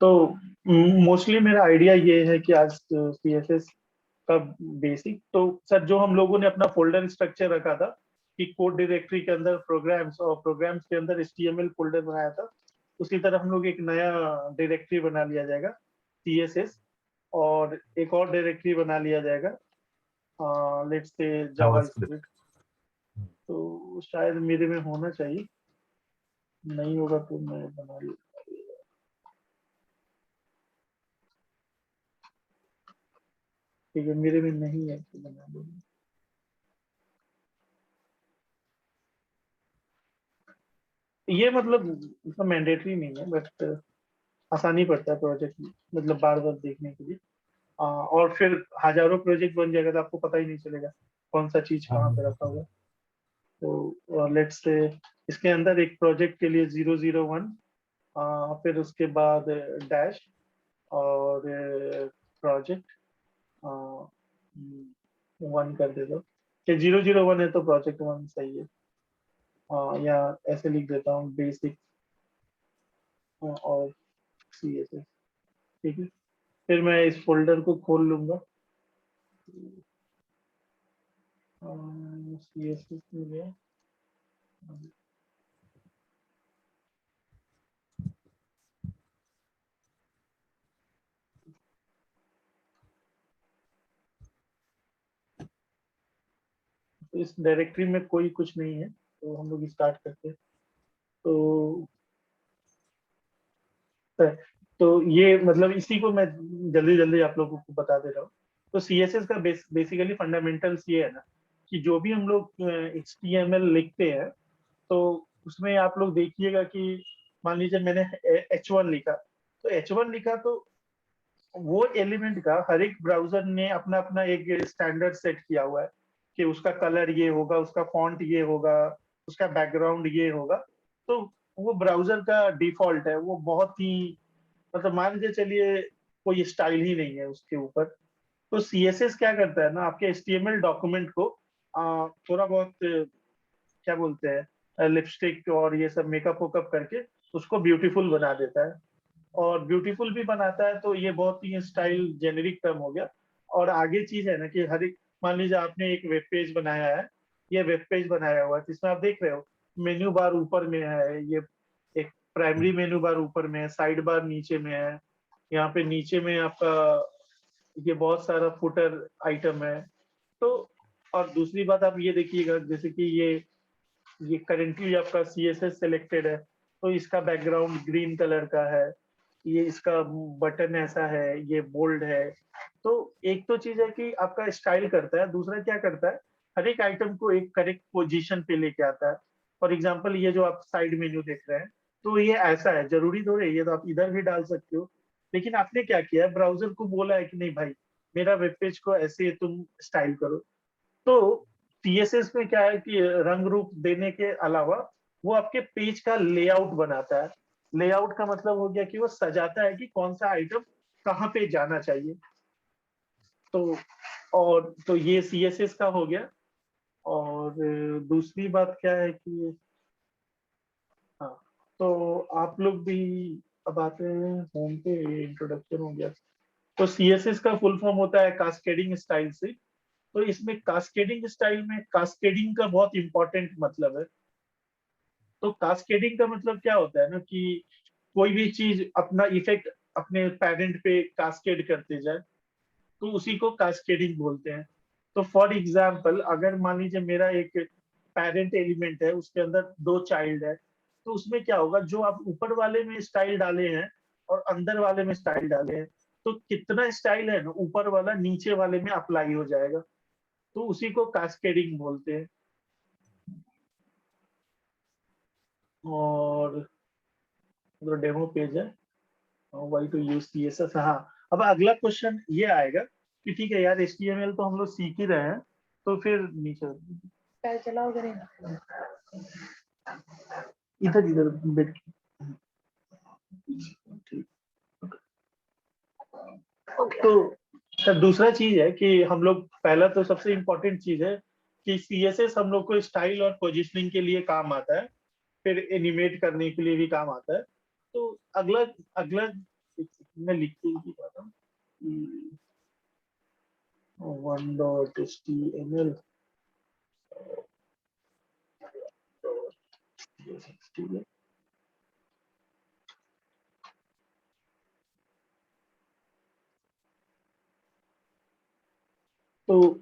तो मोस्टली मेरा आइडिया ये है कि आज सीएसएस का बेसिक तो सर जो हम लोगों ने अपना फोल्डर स्ट्रक्चर रखा था कि कोड डायरेक्टरी के अंदर प्रोग्राम्स और प्रोग्राम्स के अंदर एचटीएमएल फोल्डर बनाया था, उसी तरह हम लोग एक नया डायरेक्टरी बना लिया जाएगा सीएसएस, और एक और डायरेक्टरी बना लिया जाएगा let's say Java JavaScript. Script. तो शायद मेरे में होना चाहिए, नहीं होगा तो मैं बना लूँ। ठीक है, मेरे में नहीं है तो बना लूंगा। ये मतलब इतना मैंडेटरी नहीं है, बट आसानी पड़ता है प्रोजेक्ट में, मतलब बार बार देखने के लिए। और फिर हजारों प्रोजेक्ट बन जाएगा तो आपको पता ही नहीं चलेगा कौन सा चीज हाँ कहाँ हाँ, पे रखा हुआ है। तो लेट्स से इसके अंदर एक प्रोजेक्ट के लिए 001, फिर उसके बाद डैश और प्रोजेक्ट 1 कर दे दो कि 001 है तो प्रोजेक्ट 1 सही है। या ऐसे लिख देता हूँ बेसिक और सी एस एस। ठीक है, फिर मैं इस फोल्डर को खोल लूंगा। सी एस एस में गया। तो इस डायरेक्टरी में कोई कुछ नहीं है, तो हम लोग स्टार्ट करते हैं। तो तो ये मतलब इसी को मैं जल्दी जल्दी आप लोगों को बता दे रहा हूँ। तो सीएसएस का बेसिकली फंडामेंटल्स ये है ना कि जो भी हम लोग एचटीएमएल लिखते हैं, तो उसमें आप लोग देखिएगा कि मान लीजिए मैंने H1 लिखा, तो H1 लिखा तो वो एलिमेंट का हर एक ब्राउजर ने अपना अपना एक स्टैंडर्ड सेट किया हुआ है कि उसका कलर ये होगा, उसका फॉन्ट ये होगा, उसका बैकग्राउंड ये होगा। तो वो ब्राउजर का डिफॉल्ट है, वो बहुत ही मतलब मान के चलिए कोई स्टाइल ही नहीं है उसके ऊपर। तो सीएसएस क्या करता है ना, आपके एचटीएमएल डॉक्यूमेंट को थोड़ा बहुत क्या बोलते हैं लिपस्टिक और ये सब मेकअप वेकअप करके उसको ब्यूटीफुल बना देता है। और ब्यूटीफुल भी बनाता है, तो ये बहुत ही स्टाइल जेनेरिक टर्म हो गया। और आगे चीज है ना कि हर एक मान लीजिए आपने एक वेब पेज बनाया है, ये वेब पेज बनाया हुआ है जिसमें आप देख रहे हो मेन्यू बार ऊपर में है, ये एक प्राइमरी मेन्यू बार ऊपर में है, साइड बार नीचे में है, यहाँ पे नीचे में आपका ये बहुत सारा फुटर आइटम है। तो और दूसरी बात आप ये देखिएगा जैसे कि ये करेंटली आपका सी एस एस सेलेक्टेड है, तो इसका बैकग्राउंड ग्रीन कलर का है, ये इसका बटन ऐसा है, ये बोल्ड है। तो एक तो चीज है कि आपका स्टाइल करता है, दूसरा क्या करता है हर एक आइटम को एक करेक्ट पोजीशन पे लेके आता है। फॉर एग्जांपल ये जो आप साइड मेन्यू देख रहे हैं, तो ये ऐसा है, जरूरी थोड़ी है ये तो आप इधर भी डाल सकते हो। लेकिन आपने क्या किया है, ब्राउजर को बोला है कि नहीं भाई मेरा वेब पेज को ऐसे तुम स्टाइल करो। तो सीएसएस में क्या है कि रंग रूप देने के अलावा वो आपके पेज का लेआउट बनाता है। लेआउट का मतलब हो गया कि वो सजाता है कि कौन सा आइटम कहाँ पे जाना चाहिए। तो और तो ये सीएसएस का हो गया। और दूसरी बात क्या है कि हाँ, तो आप लोग भी अब आते हैं होम पे, इंट्रोडक्शन हो गया। तो सीएसएस का फुल फॉर्म होता है कास्केडिंग स्टाइल से। तो इसमें कास्केडिंग स्टाइल में कास्केडिंग का बहुत इंपॉर्टेंट मतलब है। तो कास्केडिंग का मतलब क्या होता है ना कि कोई भी चीज अपना इफेक्ट अपने पेरेंट पे कास्केड करते जाए, तो उसी को कास्केडिंग बोलते हैं। तो फॉर एग्जाम्पल अगर मान लीजिए मेरा एक पेरेंट एलिमेंट है, उसके अंदर 2 चाइल्ड है, तो उसमें क्या होगा जो आप ऊपर वाले में स्टाइल डाले हैं और अंदर वाले में स्टाइल डाले हैं, तो कितना स्टाइल है ना ऊपर वाला नीचे वाले में अप्लाई हो जाएगा। तो उसी को कास्केडिंग बोलते हैं। और जो डेमो पेज है वाई टू यूज सीएसएस। हाँ, अब अगला क्वेश्चन ये आएगा कि ठीक है यार एचटीएमएल तो हम लोग सीख ही रहे हैं, तो फिर नीचे पैर चलाओ करें इधर इधर बैठ के। ठीक। तो सर दूसरा चीज है कि हम लोग पहला तो सबसे इम्पोर्टेंट चीज है कि सीएसएस हम लोग को स्टाइल और पोजिशनिंग के लिए काम आता है, फिर एनिमेट करने के लिए भी काम आता है। तो अगला अगला मैं लिख के ही बताता हूँ कि 1.html ठीक है। तो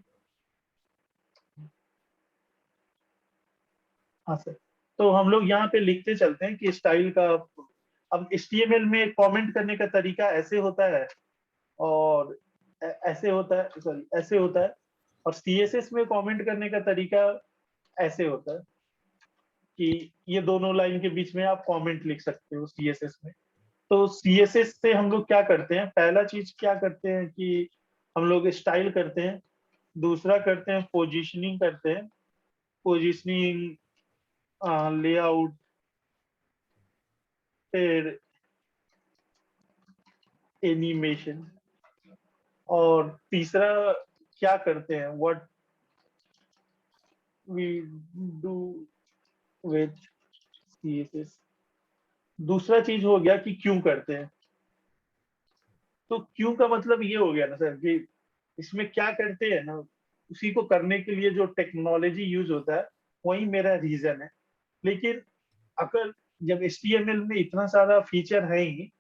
हाँ सर, तो हम लोग यहाँ पे लिखते चलते हैं कि स्टाइल का, अब HTML में कमेंट करने का तरीका ऐसे होता है और ऐसे होता है, सॉरी ऐसे होता है, और CSS में कमेंट करने का तरीका ऐसे होता है कि ये दोनों लाइन के बीच में आप कमेंट लिख सकते हो CSS में। तो CSS से हम लोग क्या करते हैं, पहला चीज क्या करते हैं कि हम लोग स्टाइल करते हैं, दूसरा करते हैं पोजीशनिंग करते हैं, पोजीशनिंग, लेआउट, फिर एनिमेशन, और तीसरा क्या करते हैं, what we do with CSS। दूसरा चीज हो गया कि क्यों करते हैं। तो क्यों का मतलब ये हो गया ना सर कि इसमें क्या करते हैं ना, उसी को करने के लिए जो टेक्नोलॉजी यूज होता है वही मेरा रीजन है। लेकिन अगर जब HTML में इतना सारा फीचर है ही,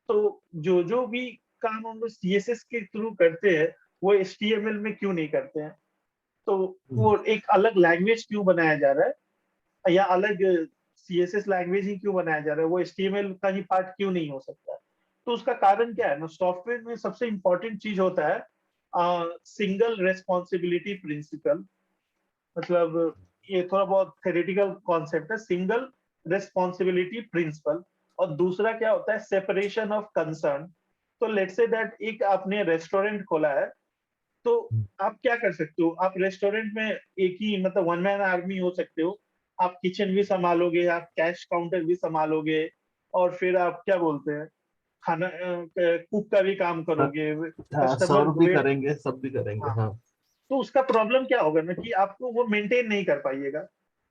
तो जो जो भी काम हम लोग CSS के थ्रू करते हैं वो HTML में क्यों नहीं करते हैं। तो वो एक अलग लैंग्वेज क्यों बनाया जा रहा है, या अलग CSS लैंग्वेज ही क्यों बनाया जा रहा है, वो HTML का ही पार्ट क्यों नहीं हो सकता। तो उसका कारण क्या है ना, सॉफ्टवेयर में सबसे इंपॉर्टेंट चीज होता है सिंगल रेस्पॉन्सिबिलिटी प्रिंसिपल। मतलब ये थोड़ा बहुत थेरेटिकल कॉन्सेप्ट है, सिंगल रेस्पॉन्सिबिलिटी प्रिंसिपल। और दूसरा क्या होता है, सेपरेशन ऑफ कंसर्न। तो लेट्स से दैट एक आपने रेस्टोरेंट खोला है, तो आप क्या कर सकते हो, आप रेस्टोरेंट में एक ही मतलब वन मैन आर्मी हो सकते हो। आप किचन भी संभालोगे, आप कैश काउंटर भी संभालोगे, और फिर आप क्या बोलते हैं, खाना कुक का भी काम करोगे, हाँ, कस्टमर सर्व भी वेट। करेंगे, सब भी करेंगे, हाँ, हाँ। तो उसका प्रॉब्लम क्या होगा ना कि आपको वो मेंटेन नहीं कर पाइएगा।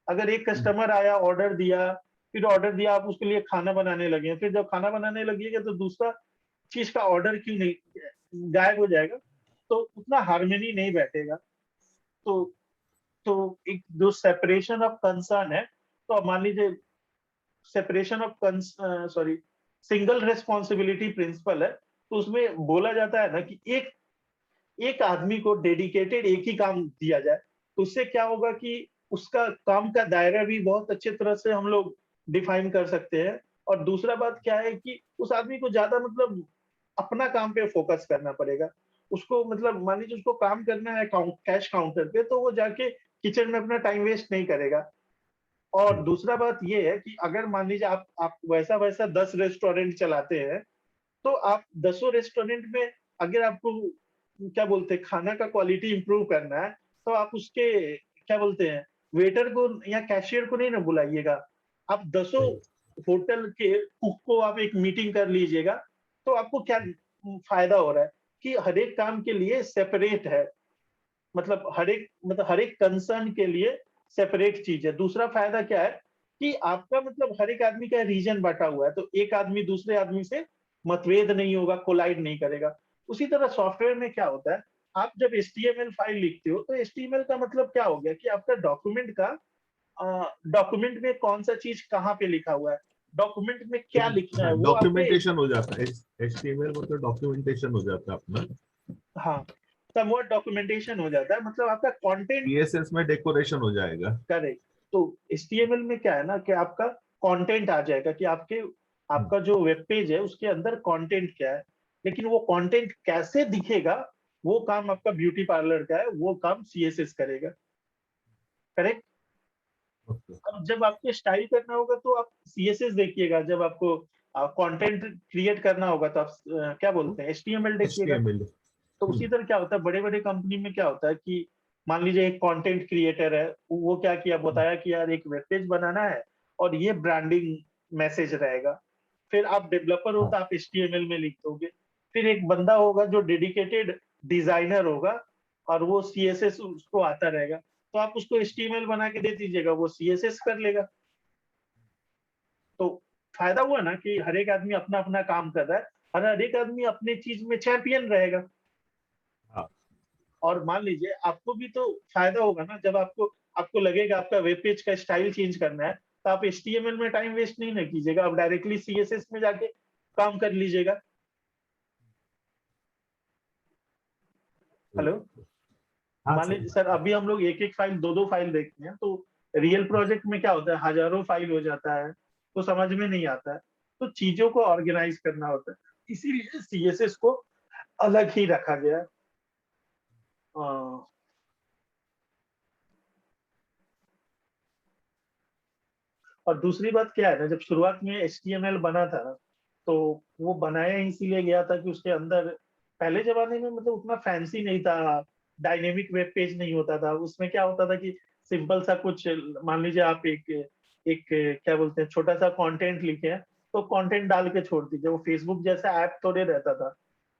अगर एक कस्टमर आया, ऑर्डर दिया, फिर ऑर्डर दिया, आप उसके लिए खाना बनाने लगे, फिर जब खाना बनाने लगिएगा तो दूसरा चीज का ऑर्डर क्यों नहीं गायब हो जाएगा, तो उतना हार्मनी नहीं बैठेगा। तो तो एक जो सेपरेशन ऑफ कंसर्न है, तो अब मान लीजिए separation of sorry single responsibility principle है, तो उसमें बोला जाता है ना कि एक एक आदमी को डेडिकेटेड एक ही काम दिया जाए, तो उससे क्या होगा कि उसका काम का दायरा भी बहुत अच्छे तरह से हम लोग डिफाइन कर सकते हैं। और दूसरा बात क्या है कि उस आदमी को ज्यादा मतलब अपना काम पे फोकस करना पड़ेगा। उसको मतलब मान लीजिए उसको काम करना है कैश काउंटर पे, तो वो जाके किचन में अपना टाइम वेस्ट नहीं करेगा। और दूसरा बात ये है कि अगर मान लीजिए आप वैसा वैसा 10 रेस्टोरेंट चलाते हैं, तो आप 10 रेस्टोरेंट में अगर आपको क्या बोलते हैं खाना का क्वालिटी इंप्रूव करना है, तो आप उसके क्या बोलते हैं वेटर को या कैशियर को नहीं ना बुलाइएगा। आप 10 सही। होटल के कुक को आप एक मीटिंग कर लीजिएगा। तो आपको क्या फायदा हो रहा है कि हर एक काम के लिए सेपरेट है, मतलब हर एक कंसर्न के लिए सेपरेट चीज है। दूसरा फायदा क्या है कि आपका मतलब हर एक आदमी का रीजन बांटा हुआ है, तो एक आदमी दूसरे आदमी से मतभेद नहीं होगा, कोलाइड नहीं करेगा। उसी तरह सॉफ्टवेयर में क्या होता है, आप जब HTML फाइल लिखते हो, तो HTML का मतलब क्या हो गया कि आपका डॉक्यूमेंट का डॉक्यूमेंट में कौन सा चीज कहाँ पे लिखा हुआ है, डॉक्यूमेंट में क्या लिखना है हाँ, वो आपके। डॉक्यूमेंटेशन हो जाता है, HTML मतलब डॉक्यूमेंटेशन हो जाता है अपना। हाँ, समवॉट डॉक्यूमेंटेशन हो जाता है, मतलब आपका कंटेंट। CSS में डेकोरेशन हो जाएगा। करेक्ट। तो HTML में क्या है ना कि आपका कंटेंट आ जाएगा कि आपका जो वेब पेज है उसके अंदर कंटेंट क्या है। लेकिन वो कंटेंट कैसे दिखेगा, वो काम आपका ब्यूटी पार्लर का है, वो काम CSS करेगा। करेक्ट। ओके। अब जब आपको स्टाइल करना होगा तो आप CSS देखिएगा, जब आपको कंटेंट क्रिएट करना होगा तो आप क्या बोलते हैं HTML देखिएगा। HTML। तो उसी तरह क्या होता है, बड़े बड़े कंपनी में क्या होता है कि मान लीजिए एक कंटेंट क्रिएटर है, वो क्या किया, बताया कि यार एक वेब पेज बनाना है और ये ब्रांडिंग मैसेज रहेगा। फिर आप डेवलपर हो हाँ। तो आप HTML में लिख दोगे। फिर एक बंदा होगा जो डेडिकेटेड डिजाइनर होगा, और वो CSS उसको आता रहेगा, तो आप उसको HTML बना के दे दीजिएगा, वो CSS कर लेगा। तो फायदा हुआ ना कि हर एक आदमी अपना अपना काम कर रहा है, हर एक आदमी अपने चीज में चैंपियन रहेगा। हाँ। और मान लीजिए आपको भी तो फायदा होगा ना, जब आपको आपको लगेगा आपका वेब पेज का स्टाइल चेंज करना है, तो आप HTML में टाइम वेस्ट नहीं ना कीजिएगा, आप डायरेक्टली CSS में जाके काम कर लीजिएगा। हेलो। हाँ मान सही लीजिए बात सर, है। अभी हम लोग एक एक फाइल, दो दो फाइल देखते हैं, तो रियल प्रोजेक्ट में क्या होता है, हजारों फाइल हो जाता है, तो समझ में नहीं आता है। तो चीजों को ऑर्गेनाइज करना होता है, इसीलिए CSS को अलग ही रखा गया है। अ, और दूसरी बात क्या है ना, जब शुरुआत में HTML बना था ना, तो वो बनाया इसीलिए गया था कि उसके अंदर पहले जमाने में मतलब उतना फैंसी नहीं था, डायनेमिक वेब पेज नहीं होता था। उसमें क्या होता था कि सिंपल सा कुछ, मान लीजिए आप एक एक क्या बोलते हैं, छोटा सा कंटेंट लिखे हैं, तो कंटेंट डाल के छोड़ दीजिए, वो फेसबुक जैसा ऐप थोड़े रहता था।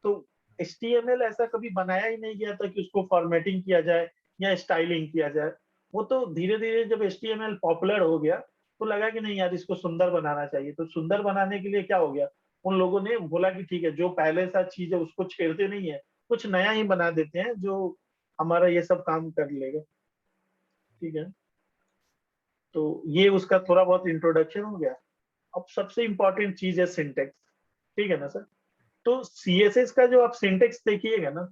तो HTML ऐसा कभी बनाया ही नहीं गया था कि उसको फॉर्मेटिंग किया जाए या स्टाइलिंग किया जाए। वो तो धीरे धीरे जब HTML पॉपुलर हो गया, तो लगा कि नहीं यार, इसको सुंदर बनाना चाहिए। तो सुंदर बनाने के लिए क्या हो गया, उन लोगों ने बोला कि ठीक है, जो पहले सा चीज है उसको छेड़ते नहीं है, कुछ नया ही बना देते हैं जो हमारा ये सब काम कर लेगा। ठीक है। तो ये उसका थोड़ा बहुत इंट्रोडक्शन हो गया। अब सबसे इंपॉर्टेंट चीज है सिंटेक्स। ठीक है ना सर। तो CSS का जो आप सिंटेक्स देखिएगा ना,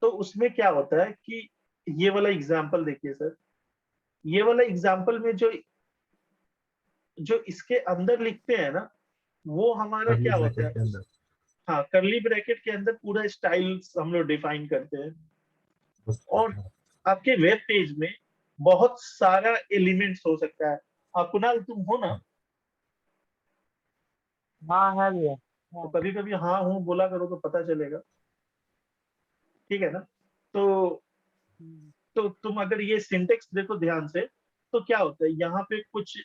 तो उसमें क्या होता है कि ये वाला एग्जाम्पल देखिए सर, ये वाला एग्जाम्पल में जो जो इसके अंदर लिखते हैं ना, वो हमारा कर्ली क्या होता ब्रैकेट है के अंदर। हाँ, कर्ली ब्रैकेट के अंदर पूरा स्टाइल हम लोग डिफाइन करते हैं। और आपके वेब पेज में बहुत सारा एलिमेंट्स हो सकता है। कुणाल तुम हो ना, हाँ है भैया। तो हाँ। कभी कभी हाँ हूँ बोला करो तो पता चलेगा। ठीक है ना। तो हम्म। तुम अगर ये सिंटेक्स देखो ध्यान से, तो क्या होता है यहाँ पे कुछ,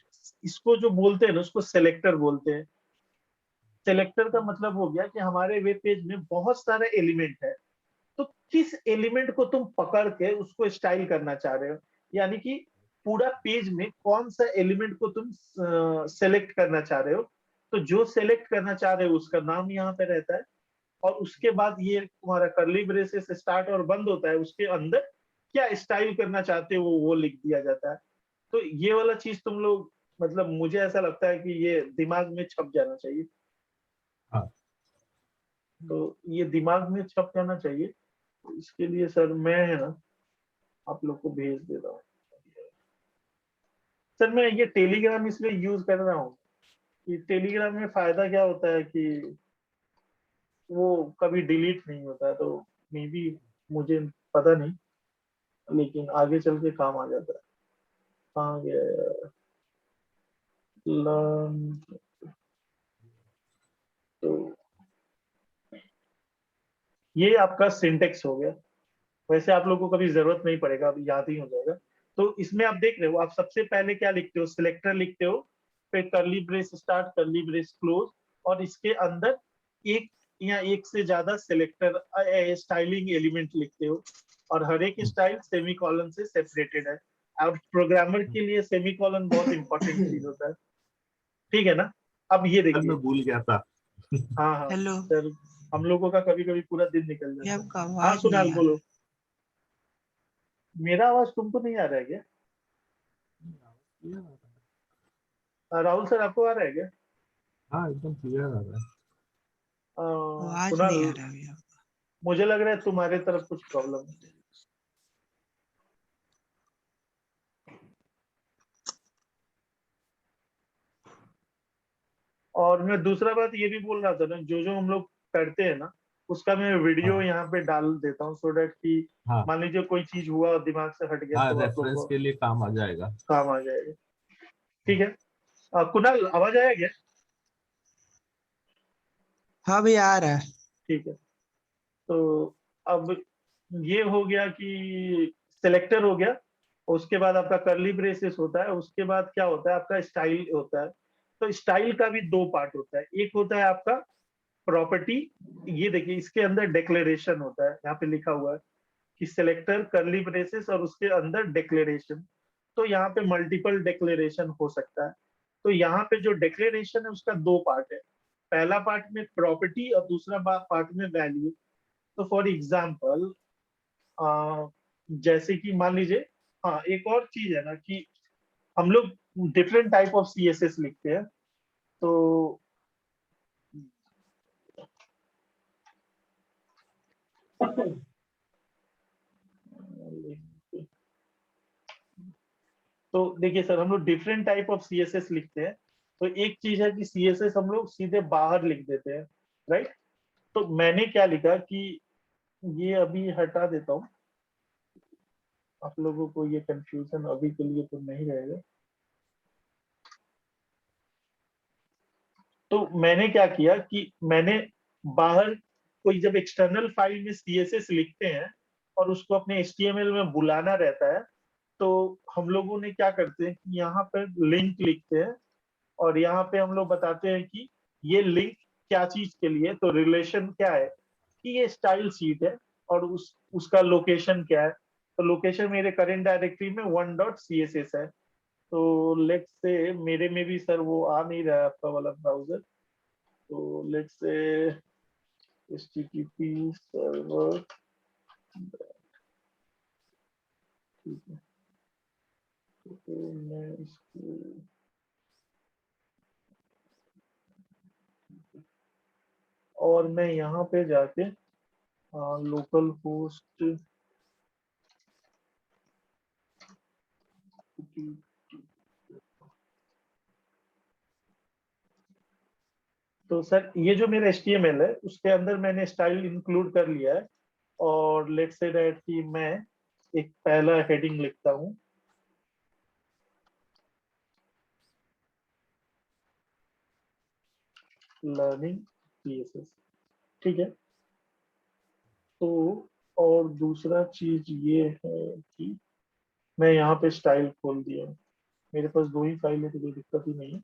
इसको जो बोलते हैं ना उसको सेलेक्टर बोलते हैं। सेलेक्टर का मतलब हो गया कि हमारे वेब पेज में बहुत सारे एलिमेंट है, तो किस एलिमेंट को तुम पकड़ के उसको स्टाइल करना चाह रहे हो, यानी कि पूरा पेज में कौन सा एलिमेंट को तुम सेलेक्ट करना चाह रहे हो। तो जो सेलेक्ट करना चाह रहे हो उसका नाम यहाँ पे रहता है, और उसके बाद ये तुम्हारा कर्ली ब्रेसेस स्टार्ट और बंद होता है, उसके अंदर क्या स्टाइल करना चाहते हो वो लिख दिया जाता है। तो ये वाला चीज तुम लोग, मतलब मुझे ऐसा लगता है कि ये दिमाग में छप जाना चाहिए। हाँ। तो ये दिमाग में छप जाना चाहिए। तो इसके लिए सर मैं है ना आप लोग को भेज दे रहा हूँ। सर मैं ये टेलीग्राम इसलिए यूज कर रहा हूँ कि टेलीग्राम में फायदा क्या होता है कि वो कभी डिलीट नहीं होता है, तो मे बी, मुझे पता नहीं, लेकिन आगे चल के काम आ जाता है। कहाँ गया यार? Learn- तो ये आपका सिंटेक्स हो गया। वैसे आप लोगों को कभी जरूरत नहीं पड़ेगा, अब याद ही हो जाएगा। तो इसमें आप देख रहे हो, आप सबसे पहले क्या लिखते हो, सिलेक्टर लिखते हो, फिर curly brace start, curly brace close, और इसके अंदर एक या एक से ज्यादा सिलेक्टर स्टाइलिंग एलिमेंट लिखते हो, और हर एक स्टाइल सेमीकोलन से सेपरेटेड है। अब प्रोग्रामर के लिए सेमीकोलन बहुत इंपॉर्टेंट चीज होता है। ठीक है ना। अब ये कल देखिए। मैं भूल गया था। हाँ हाँ हेलो। सर, हम लोगों का कभी कभी पूरा दिन निकल ये जाता है। आपका हाँ आवाज नहीं कुणाल आ रहा। बोलो। मेरा आवाज तुमको नहीं आ रहा है क्या? राहुल सर आपको आ रहा है क्या? हाँ एकदम क्लियर आ रहा है। आवाज कुणाल, नहीं आ रहा भैया। मुझे लग रहा है तुम्हारे तरफ कुछ प्रॉब्लम है। और मैं दूसरा बात ये भी बोल रहा था ना, जो जो हम लोग करते हैं ना, उसका मैं वीडियो हाँ। यहाँ पे डाल देता हूँ, सो डैट कि हाँ। मान लीजिए कोई चीज हुआ और दिमाग से हट गया हाँ तो आप लोग रेफरेंस को के लिए काम आ जाएगा। काम आ जाएगा। ठीक है। कुणाल आवाज आया क्या? हाँ भैया आ रहा है। ठीक है। तो अब ये हो गया कि सिलेक्टर हो गया, उसके बाद आपका कर्ली ब्रेसेस होता है, उसके बाद क्या होता है आपका स्टाइल होता है। तो स्टाइल का भी दो पार्ट होता है, एक होता है आपका प्रॉपर्टी। ये देखिए इसके अंदर डिक्लेरेशन होता है, यहाँ पे लिखा हुआ है कि सिलेक्टर कर्ली ब्रेसेस और उसके अंदर डिक्लेरेशन। तो यहाँ पे मल्टीपल डिक्लेरेशन हो सकता है। तो यहाँ पे जो डिक्लेरेशन है उसका दो पार्ट है। पहला पार्ट में प्रॉपर्टी और दूसरा पार्ट में वैल्यू। तो फॉर एग्जाम्पल जैसे कि मान लीजिए, हाँ एक और चीज है ना कि हम लोग डिफरेंट टाइप ऑफ सीएसएस लिखते हैं। तो तो देखिए सर, हम लोग डिफरेंट टाइप ऑफ सीएसएस लिखते हैं। तो एक चीज है कि सीएसएस हम लोग सीधे बाहर लिख देते हैं, राइट। तो मैंने क्या लिखा कि ये अभी हटा देता हूँ, आप लोगों को ये कंफ्यूजन अभी के लिए तो नहीं रहेगा। तो मैंने क्या किया कि मैंने बाहर कोई जब एक्सटर्नल फाइल में सीएसएस लिखते हैं और उसको अपने एचटीएमएल में बुलाना रहता है, तो हम लोगों ने क्या करते हैं कि यहाँ पर लिंक लिखते हैं और यहाँ पे हम लोग बताते हैं कि ये लिंक क्या चीज के लिए। तो रिलेशन क्या है कि ये स्टाइल शीट है और उसका लोकेशन क्या है। तो लोकेशन मेरे करंट डायरेक्टरी में 1.css है। तो लेट्स से मेरे में भी सर वो आ नहीं रहा है आपका वाला ब्राउजर। तो लेट्स से http सर्वर, ठीक है। तो मैं इसको और मैं यहाँ पे जाके लोकल होस्ट, तो सर ये जो मेरा HTML है उसके अंदर मैंने स्टाइल इंक्लूड कर लिया है। और लेट्स से दैट कि मैं एक पहला हेडिंग लिखता हूँ, लर्निंग CSS, ठीक है। तो और दूसरा चीज ये है कि मैं यहाँ पे स्टाइल खोल दिया हूँ। मेरे पास दो ही फाइल है तो कोई दिक्कत ही नहीं है।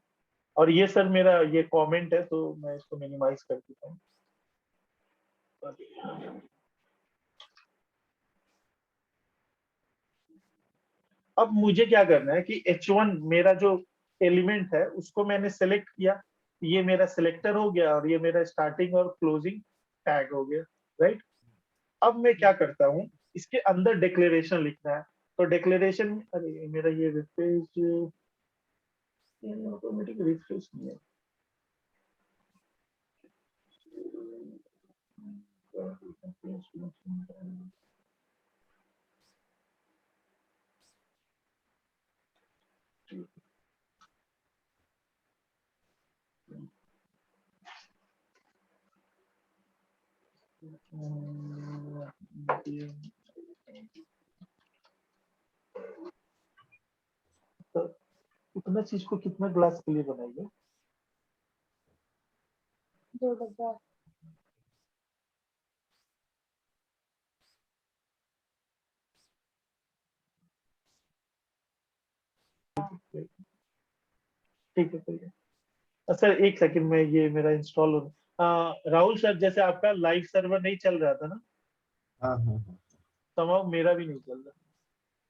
और ये सर मेरा ये कमेंट है तो मैं इसको मिनिमाइज कर देता हूँ। अब मुझे क्या करना है कि H1 मेरा जो एलिमेंट है उसको मैंने सेलेक्ट किया, ये मेरा सिलेक्टर हो गया और ये मेरा स्टार्टिंग और क्लोजिंग टैग हो गया, राइट। अब मैं क्या करता हूँ, इसके अंदर डिक्लेरेशन लिखना है। तो डिक्लेरेशन, अरे मेरा ये रिफ्रेश, ऑटोमेटिक रिफ्रेश नहीं है। तो उतना चीज को कितना ग्लास के लिए बनाइए? 2 डब्बा। ठीक है, ठीक है सर, एक सेकंड में ये मेरा इंस्टॉल हो। राहुल सर, जैसे आपका लाइव सर्वर नहीं चल रहा था ना, हाँ हाँ हाँ। तमाम मेरा भी नहीं चल रहा,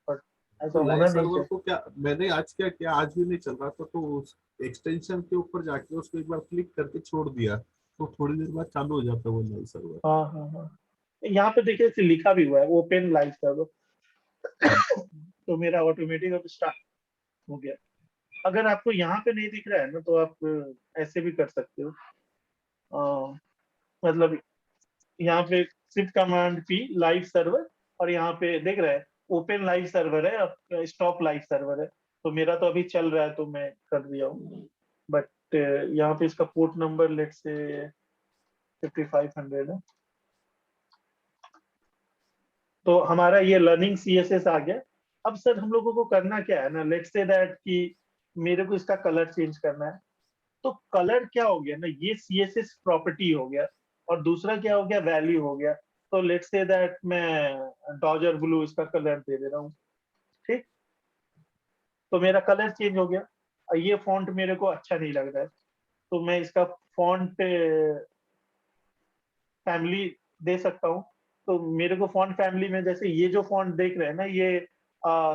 बट ऐसा तो लाइव होना नहीं सर्वर चाहिए। को क्या मैंने आज क्या किया, आज भी नहीं चल रहा था तो उस एक्सटेंशन के ऊपर जाके उसको एक बार क्लिक करके छोड़ दिया तो थोड़ी देर बाद चालू हो जाता है वो लाइव सर्वर। हाँ हाँ हाँ, यहाँ पे देखिए इसे लिखा भी हुआ है ओपन लाइव सर्वर। तो मेरा ऑटोमेटिक अब स्टार्ट हो गया। अगर आपको यहाँ पे नहीं दिख रहा है ना तो आप ऐसे भी कर सकते हो। मतलब यहाँ पे सिर्फ कमांड पी लाइव सर्वर, और यहाँ पे देख रहा है ओपन लाइव सर्वर है, स्टॉप लाइव सर्वर है। तो मेरा तो अभी चल रहा है तो मैं कर दिया हूँ। बट यहाँ पे इसका पोर्ट नंबर लेट से 5500 है। तो हमारा ये लर्निंग CSS आ गया। अब सर हम लोगों को करना क्या है ना, लेट से दैट कि मेरे को इसका कलर चेंज करना है। तो कलर क्या हो गया ना, ये CSS प्रॉपर्टी हो गया और दूसरा क्या हो गया, वैल्यू हो गया। तो लेट्स से दैट मैं डॉजर ब्लू इसका कलर दे दे रहा हूँ, ठीक। तो मेरा कलर चेंज हो गया और ये फॉन्ट मेरे को अच्छा नहीं लग रहा है, तो मैं इसका फॉन्ट फैमिली दे सकता हूँ। तो मेरे को फॉन्ट फैमिली में जैसे ये जो फॉन्ट देख रहे हैं ना, ये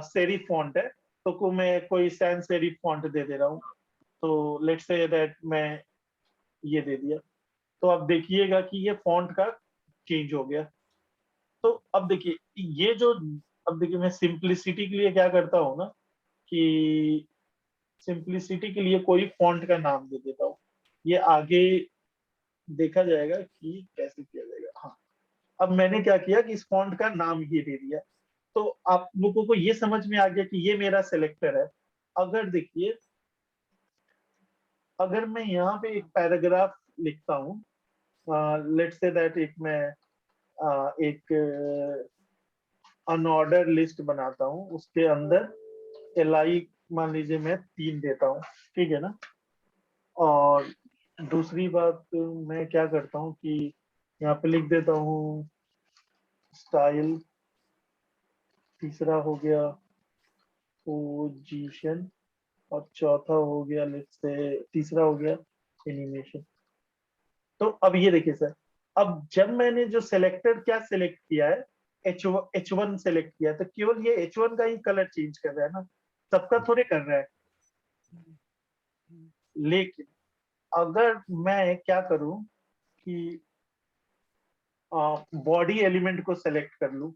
सेरिफ फॉन्ट है। तो मैं कोई सैन सेरिफ फॉन्ट दे दे रहा हूँ। तो लेट्स से दैट मैं ये दे दिया। तो अब देखिएगा कि ये फॉन्ट का चेंज हो गया। तो अब देखिए ये जो, अब देखिए मैं सिंप्लिसिटी के लिए क्या करता हूँ ना, कि सिंप्लिसिटी के लिए कोई फॉन्ट का नाम दे देता हूँ। ये आगे देखा जाएगा कि कैसे किया जाएगा। हाँ, अब मैंने क्या किया कि इस फॉन्ट का नाम ये दे दिया। तो आप लोगों को ये समझ में आ गया कि ये मेरा सिलेक्टर है। अगर देखिए, अगर मैं यहाँ पे एक पैराग्राफ लिखता हूँ, लेट्स से दैट एक मैं एक अनऑर्डर लिस्ट बनाता हूँ, उसके अंदर एल मान लीजिए मैं 3 देता हूँ, ठीक है ना। और दूसरी बात मैं क्या करता हूँ कि यहाँ पे लिख देता हूँ स्टाइल, तीसरा हो गया पोजीशन, और चौथा हो गया लेट्स से, तीसरा हो गया एनिमेशन। तो अब ये देखिए सर, अब जब मैंने जो सिलेक्टर क्या सिलेक्ट किया है, H1 सेलेक्ट किया है, तो केवल ये H1 का ही कलर चेंज कर रहा है ना, सबका थोड़े कर रहा है। लेकिन अगर मैं क्या करूं कि बॉडी एलिमेंट को सेलेक्ट कर लूं,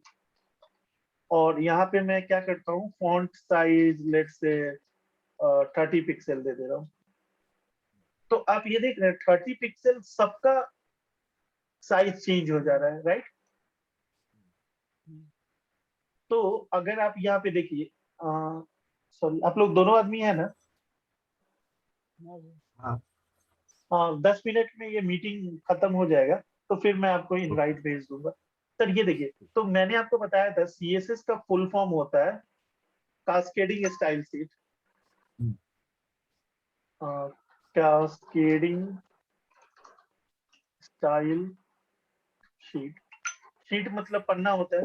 और यहाँ पे मैं क्या करता हूँ, font size let's say 30 pixel दे दे रहा हूँ। तो आप ये देख रहे हैं 30 पिक्सल सबका साइज चेंज हो जा रहा है, राइट। तो अगर आप यहाँ पे देखिए, सॉरी आप लोग दोनों आदमी है ना। हाँ, हाँ, 10 मिनट में ये मीटिंग खत्म हो जाएगा, तो फिर मैं आपको इनवाइट भेज दूंगा। सर ये देखिए, तो मैंने आपको बताया था सीएसएस का फुल फॉर्म होता है कास्केडिंग स्टाइल शीट। हम्म, कास्केडिंग स्टाइल शीट, शीट मतलब पन्ना होता है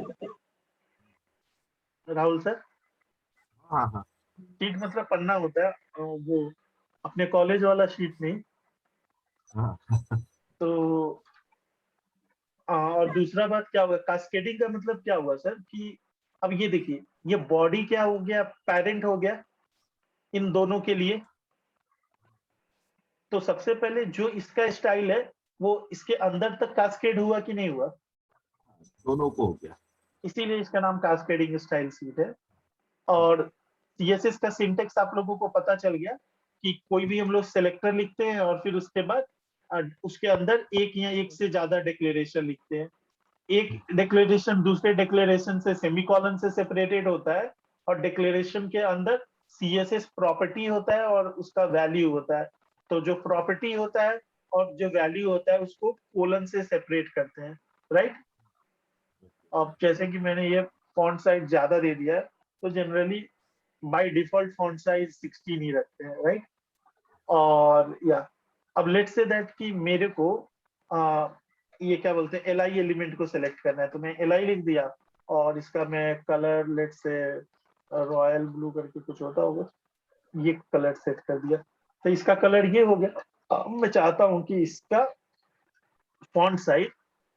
राहुल सर। हाँ, हाँ, शीट मतलब पन्ना होता है, वो अपने कॉलेज वाला शीट नहीं। हाँ, तो और दूसरा बात क्या हुआ, कास्केडिंग का मतलब क्या हुआ सर, कि अब ये देखिए, ये बॉडी क्या हो गया, पेरेंट हो गया इन दोनों के लिए। तो सबसे पहले जो इसका स्टाइल है वो इसके अंदर तक कास्केड हुआ कि नहीं हुआ, दोनों को हो गया। इसीलिए इसका नाम कास्केडिंग स्टाइल शीट है। और सीएसएस का सिंटेक्स आप लोगों को पता चल गया कि कोई भी हम लोग सेलेक्टर लिखते हैं और फिर उसके बाद उसके अंदर एक या एक से ज्यादा डिक्लेरेशन लिखते हैं। एक डिक्लेरेशन दूसरे डिक्लेरेशन से सेमीकोलन से सेपरेटेड होता है, और डिक्लेरेशन के अंदर सीएसएस प्रॉपर्टी होता है और उसका वैल्यू होता है। तो जो प्रॉपर्टी होता है और जो वैल्यू होता है उसको कोलन से सेपरेट करते हैं, राइट। अब जैसे कि मैंने ये फॉन्ट साइज ज्यादा दे दिया है, तो generally by default font size 16 ही रखते हैं, राइट। और या अब लेट्स से दैट कि मेरे को ये क्या बोलते हैं एल आई एलिमेंट को सिलेक्ट करना है, तो मैं एल आई लिख दिया, और इसका मैं colour let's say royal blue करके कुछ होता होगा, ये कलर सेट कर दिया। तो इसका कलर ये हो गया। अब मैं चाहता हूँ कि इसका फॉन्ट साइज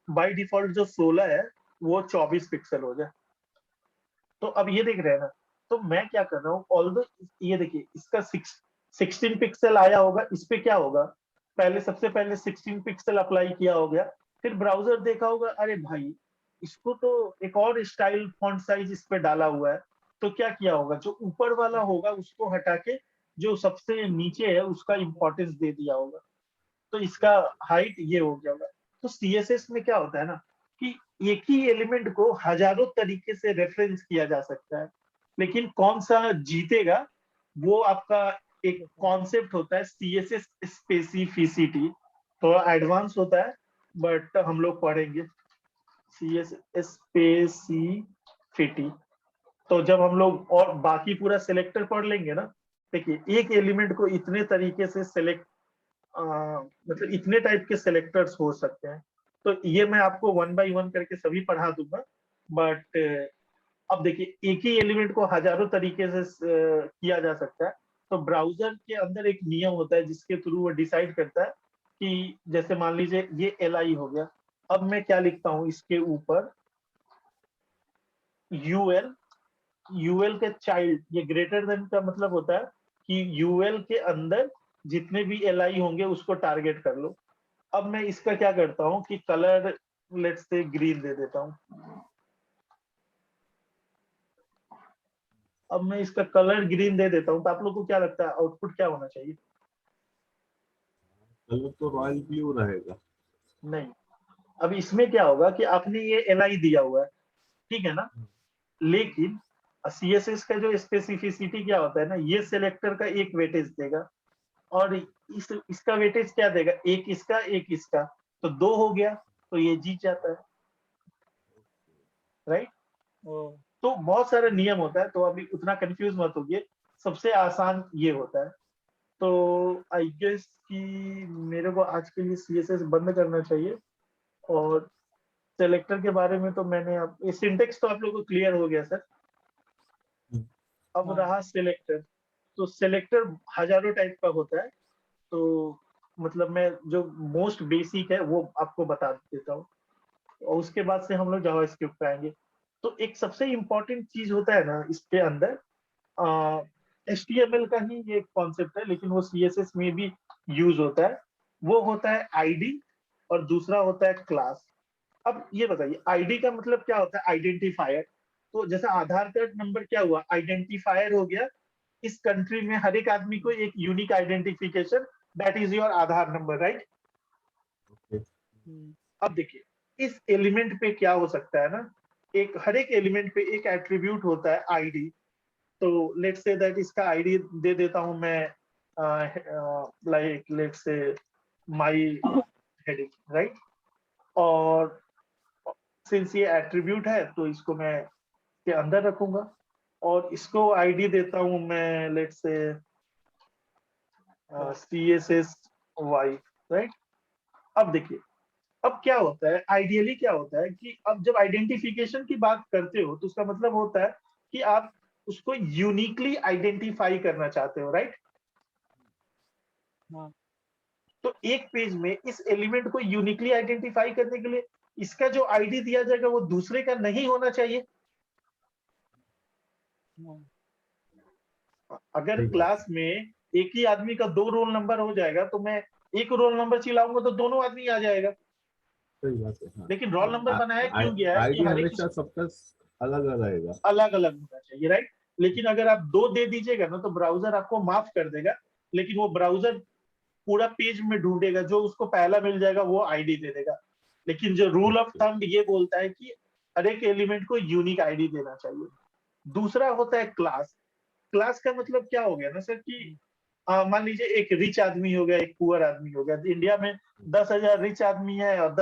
बाय डिफॉल्ट जो 16 है वो 24 पिक्सल हो जाए। तो अब ये देख रहे हैं ना, तो मैं क्या कर रहा हूँ, ऑल्दो ये देखिए इसका 16 पिक्सल आया होगा, इस पे क्या होगा, पहले सबसे पहले 16 पिक्सल अप्लाई किया हो गया, फिर ब्राउजर देखा होगा अरे भाई इसको तो एक और स्टाइल फॉन्ट साइज इस पे डाला हुआ है। तो क्या किया होगा, जो ऊपर वाला होगा उसको हटा के जो सबसे नीचे है उसका इंपॉर्टेंस दे दिया होगा, तो इसका हाइट ये हो गया होगा। तो सीएसएस में क्या होता है ना, कि एक ही एलिमेंट को हजारों तरीके से रेफरेंस किया जा सकता है, लेकिन कौन सा जीतेगा वो आपका एक कॉन्सेप्ट होता है सीएसएस स्पेसिफिसिटी। थोड़ा एडवांस होता है बट हम लोग पढ़ेंगे सीएसएस स्पेसिफिटी। तो जब हम लोग और बाकी पूरा सिलेक्टर पढ़ लेंगे ना, देखिए एक एलिमेंट को इतने तरीके से सिलेक्ट, मतलब इतने टाइप के सिलेक्टर्स हो सकते हैं। तो ये मैं आपको 1 बाय 1 करके सभी पढ़ा दूंगा। बट अब देखिए एक ही एलिमेंट को हजारों तरीके से किया जा सकता है। तो ब्राउजर के अंदर एक नियम होता है जिसके थ्रू वो डिसाइड करता है कि जैसे मान लीजिए ये एल आई हो गया, अब मैं क्या लिखता हूँ इसके ऊपर यूएल, यूएल के चाइल्ड, ये ग्रेटर देन का मतलब होता है कि यूएल के अंदर जितने भी LI होंगे उसको टारगेट कर लो। अब मैं इसका क्या करता हूँ कि कलर लेट्स से ग्रीन दे देता हूँ। अब मैं इसका कलर ग्रीन दे देता हूँ, तो आप लोग को क्या लगता है आउटपुट क्या होना चाहिए? कलर तो रॉयल ब्लू रहेगा। नहीं, अब इसमें क्या होगा कि आपने ये LI दिया हुआ है, ठीक है ना, लेकिन CSS का जो स्पेसिफिसिटी क्या होता है ना, ये सिलेक्टर का एक वेटेज देगा और इसका वेटेज क्या देगा, एक इसका एक इसका, तो 2 हो गया, तो ये जीत जाता है, राइट। तो बहुत सारे नियम होता है, तो अभी उतना कंफ्यूज मत होइए, सबसे आसान ये होता है। तो आई गेस कि मेरे को आज के लिए CSS बंद करना चाहिए। और सेलेक्टर के बारे में तो मैंने अब सिंटेक्स तो आप लोगों को क्लियर हो गया सर। अब रहा सिलेक्टर। तो सिलेक्टर हजारों टाइप का होता है, तो मतलब मैं जो मोस्ट बेसिक है वो आपको बता देता हूँ, और उसके बाद से हम लोग जावास्क्रिप्ट पे आएंगे। तो एक सबसे इम्पोर्टेंट चीज होता है ना इसके अंदर, HTML का ही ये कॉन्सेप्ट है, लेकिन वो CSS में भी यूज होता है। वो होता है ID और दूसरा होता है क्लास। अब ये बताइए ID का मतलब क्या होता है? आइडेंटिफायर। तो जैसे आधार कार्ड नंबर क्या हुआ, आइडेंटिफायर हो गया। इस कंट्री में हर एक आदमी को एक unique identification, that is your Aadhaar number, right. Okay. अब देखिए इस एलिमेंट पे क्या हो सकता है ना, एक हर एक एलिमेंट पे एक एट्रीब्यूट होता है ID। तो लेट्स से दैट इसका ID दे देता हूं मैं, like let's say my heading, right. और सिंस ये एट्रीब्यूट है तो इसको मैं के अंदर रखूंगा, और इसको ID देता हूं मैं लेट्स से CSSY, राइट। अब देखिए, अब क्या होता है, आइडियली क्या होता है कि अब जब आइडेंटिफिकेशन की बात करते हो तो उसका मतलब होता है कि आप उसको यूनिकली आइडेंटिफाई करना चाहते हो, राइट। तो एक पेज में इस एलिमेंट को यूनिकली आइडेंटिफाई करने के लिए इसका जो ID दिया जाएगा वो दूसरे का नहीं होना चाहिए। अगर सही बात क्लास है। में एक ही आदमी का 2 रोल नंबर हो जाएगा तो मैं एक रोल नंबर चिल्लाऊंगा तो दोनों आदमी आ जाएगा। सही बात है। हाँ। लेकिन रोल नंबर बनाया क्यों गया है कि आईडी हर एक हमेशा सबका अलग अलग रहेगा। अलग अलग होना चाहिए, राइट। लेकिन अगर आप 2 दे दीजिएगा ना तो ब्राउजर आपको माफ कर देगा, लेकिन वो ब्राउजर पूरा पेज में ढूंढेगा, जो उसको पहला मिल जाएगा वो ID दे देगा। लेकिन जो रूल ऑफ ओके। थंब ये बोलता है कि हर एक एलिमेंट को यूनिक ID देना चाहिए। दूसरा होता है क्लास। क्लास का मतलब क्या हो गया ना सर कि मान लीजिए एक रिच आदमी हो गया, एक पुअर आदमी हो गया। इंडिया में 10,000 रिच आदमी है और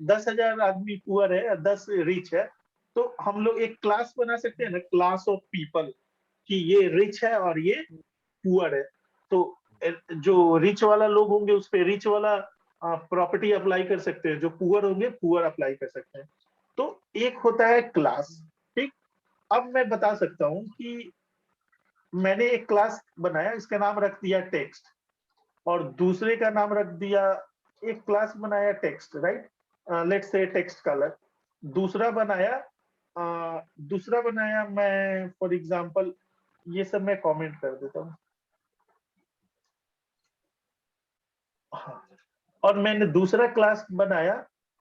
10,000 आदमी पुअर है और 10 रिच है। तो हम लोग एक क्लास बना सकते हैं ना, क्लास ऑफ पीपल, कि ये रिच है और ये पुअर है। तो जो रिच वाला लोग होंगे उस पर रिच वाला प्रॉपर्टी अप्लाई कर सकते हैं, जो पुअर होंगे पुअर अप्लाई कर सकते हैं। तो एक होता है क्लास, ठीक। अब मैं बता सकता हूं कि मैंने एक क्लास बनाया, इसका नाम रख दिया टेक्स्ट, और दूसरे का नाम रख दिया, एक क्लास बनाया text, right, let's say text colour. दूसरा बनाया दूसरा बनाया मैं फॉर एग्जांपल, ये सब मैं कमेंट कर देता हूँ। हाँ, और मैंने दूसरा क्लास बनाया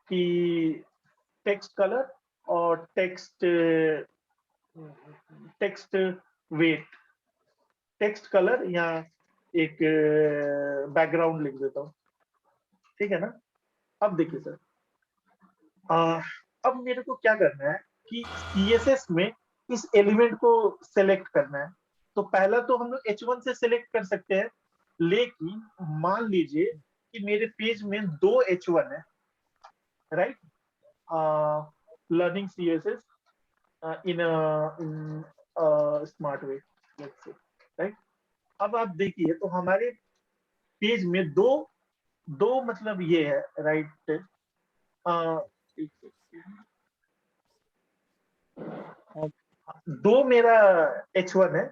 कि टेक्स्ट कलर और टेक्स्ट वेट, टेक्स्ट कलर या एक बैकग्राउंड लिख देता हूँ, ठीक है ना। अब देखिए सर, अब मेरे को क्या करना है कि CSS में इस एलिमेंट को सेलेक्ट करना है। तो पहला तो हम लोग H1 से सेलेक्ट कर सकते हैं, लेकिन मान लीजिए कि मेरे पेज में 2 H1 है, right. Learning CSS in smart way, let's say, right. अब आप देखिए तो हमारे पेज में दो दो मतलब ये है, राइट। दो मेरा H1 है।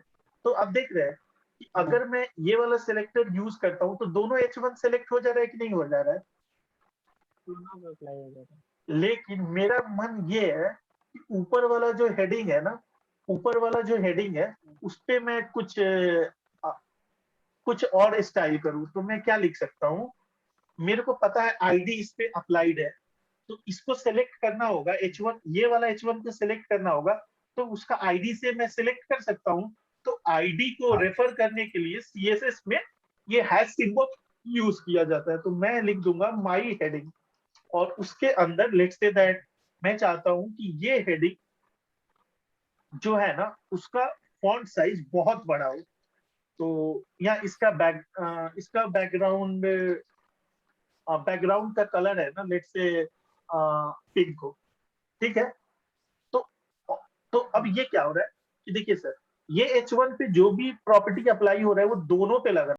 तो अब देख रहे हैं कि अगर मैं ये वाला सिलेक्टर यूज करता हूँ तो दोनों H1 सेलेक्ट हो जा रहा है कि नहीं हो जा रहा है। लेकिन मेरा मन ये है कि ऊपर वाला जो हेडिंग है ना, ऊपर वाला जो हेडिंग है उस पे मैं कुछ कुछ और स्टाइल करूं तो मैं क्या लिख सकता हूँ, मेरे को पता है आईडी इस पे अप्लाइड है, तो इसको सेलेक्ट करना होगा, H1 ये वाला H1 को सेलेक्ट करना होगा, तो उसका आईडी से मैं सेलेक्ट कर सकता हूँ। तो आईडी को हाँ। रेफर करने के लिए CSS में ये हैश सिंबल यूज किया जाता है। तो मैं लिख दूंगा माई हेडिंग, और उसके अंदर लेट्स से दैट मैं चाहता हूं कि ये हेडिंग जो है ना उसका फॉन्ट साइज बहुत बड़ा हो। तो या इसका बैकग्राउंड का कलर है ना लेट्स से पिंक हो, ठीक है। तो तो अब ये क्या हो रहा है कि देखिए सर, ये H1 पे जो भी प्रॉपर्टी अप्लाई हो रहा है वो दोनों पे लग रहा है।